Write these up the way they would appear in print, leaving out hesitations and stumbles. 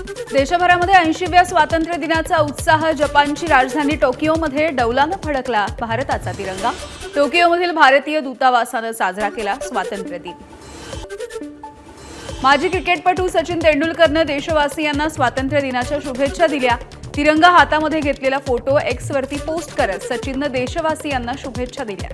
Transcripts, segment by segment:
देशभरामध्ये 80व्या स्वातंत्र्य दिनाचा उत्साह जपानची राजधानी टोकियोमध्ये डौलाने फडकला। भारताचा तिरंगा टोकियोमधील भारतीय दूतावासाने साजरा केला स्वातंत्र्य दिन। माजी क्रिकेटपटू सचिन तेंडुलकरने देशवासियांना स्वातंत्र्य दिनाच्या शुभेच्छा दिल्या। तिरंगा हातामध्ये घेतलेला फोटो एक्स वरती पोस्ट करत सचिनने देशवासियांना शुभेच्छा दिल्या।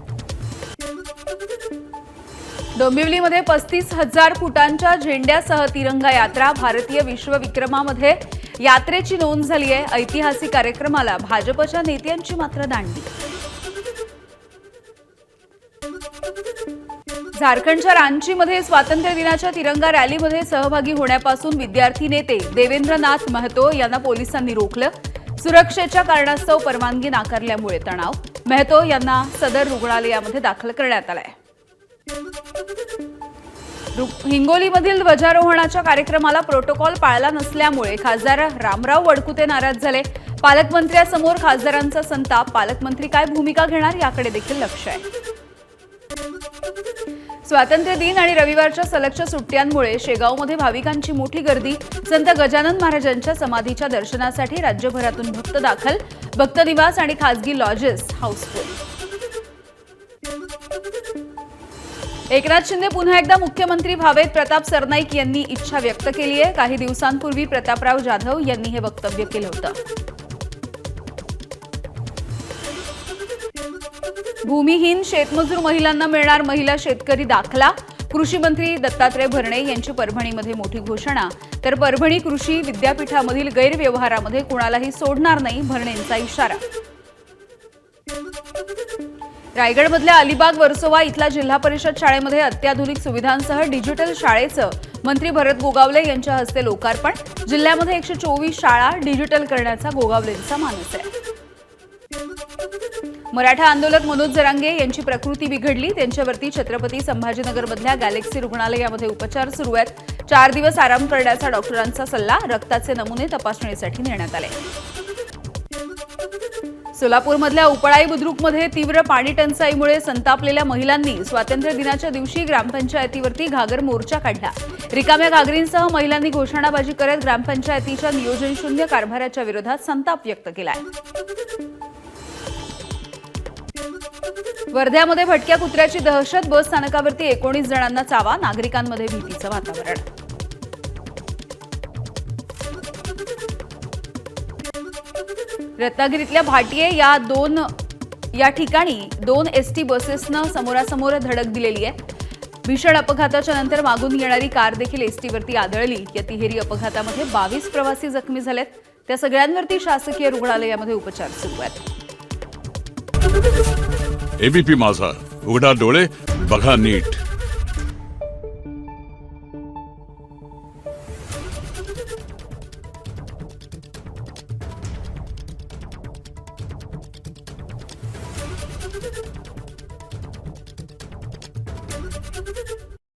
डोंबिवलीमध्ये 35,000 फुटांच्या झेंड्यासह तिरंगा यात्रा भारतीय विश्वविक्रमामध्ये यात्रेची नोंद झाली आहे। ऐतिहासिक कार्यक्रमाला भाजपच्या नेत्यांची मात्र दांडी। झारखंडच्या रांचीमध्ये स्वातंत्र्य दिनाच्या तिरंगा रॅलीमध्ये सहभागी होण्यापासून विद्यार्थी नेते देवेंद्रनाथ महतो यांना पोलिसांनी रोखलं। सुरक्षेच्या कारणास्तव परवानगी नाकारल्यामुळे तणाव। महतो यांना सदर रुग्णालयामध्ये दाखल करण्यात आलाय। हिंगोलीमधील ध्वजारोहणाच्या कार्यक्रमाला प्रोटोकॉल पाळला नसल्यामुळे खासदार रामराव वडकुते नाराज झाले। पालकमंत्र्यांसमोर खासदारांचा संताप। पालकमंत्री काय भूमिका घेणार याकडे देखील लक्ष आहे। स्वातंत्र्य दिन आणि रविवारच्या सलगच्या सुट्ट्यांमुळे शेगावमध्ये भाविकांची मोठी गर्दी। संत गजानन महाराजांच्या समाधीच्या दर्शनासाठी राज्यभरातून भक्त दाखल। भक्त निवास आणि खासगी लॉजेस हाऊसफुल। एकनाथ शिंदे पुन्हा एकदा मुख्यमंत्री व्हावेत, प्रताप सरनाईक यांनी इच्छा व्यक्त केली आहे। काही दिवसांपूर्वी प्रतापराव जाधव यांनी हे वक्तव्य केलं होतं। भूमिहीन शेतमजूर महिलांना मिळणार महिला शेतकरी दाखला। कृषी मंत्री दत्तात्रय भरणे यांची परभणीमध्ये मोठी घोषणा। तर परभणी कृषी विद्यापीठामधील गैरव्यवहारामध्ये कुणालाही सोडणार नाही, भरणेंचा इशारा। रायगडमधल्या अलिबाग वर्सोवा इथल्या जिल्हा परिषद शाळेमध्ये अत्याधुनिक सुविधांसह डिजिटल शाळेचं मंत्री भरत गोगावले यांच्या हस्ते लोकार्पण। जिल्ह्यामध्ये 124 शाळा डिजिटल करण्याचा गोगावलेंचा मानस आहे। मराठा आंदोलक मनोज जरांगे यांची प्रकृती बिघडली। त्यांच्यावरती छत्रपती संभाजीनगरमधल्या गॅलेक्सी रुग्णालयामध्ये उपचार सुरू आहेत। 4 दिवस आराम करण्याचा डॉक्टरांचा सल्ला। रक्ताचे नमुने तपासणीसाठी नेण्यात आले। सोलापूरमधल्या उपळाई बुद्रुकमध्ये तीव्र पाणी टंचाईमुळे संतापलेल्या महिलांनी स्वातंत्र्य दिनाच्या दिवशी ग्रामपंचायतीवरती घागर मोर्चा काढला। रिकाम्या घागरींसह महिलांनी घोषणाबाजी करत ग्रामपंचायतीच्या नियोजनशून्य कारभाराच्या विरोधात संताप व्यक्त केलाय। वर्ध्यामध्ये भटक्या कुत्र्याची दहशत। बस स्थानकावरती 19 जणांना चावा। नागरिकांमध्ये भीतीचं वातावरण। रत्नागिरीतल्या भाटिये या ठिकाणी 2 एसटी बसेसनं समोरासमोर धडक दिलेली आहे। भीषण अपघाताच्या नंतर मागून येणारी कार देखील एसटीवरती आदळली। या तिहेरी अपघातामध्ये 22 प्रवासी जखमी झालेत। त्या सगळ्यांवरती शासकीय रुग्णालयामध्ये उपचार सुरू आहेत। एबीपी माझा, उघडा डोळे बघा नीट।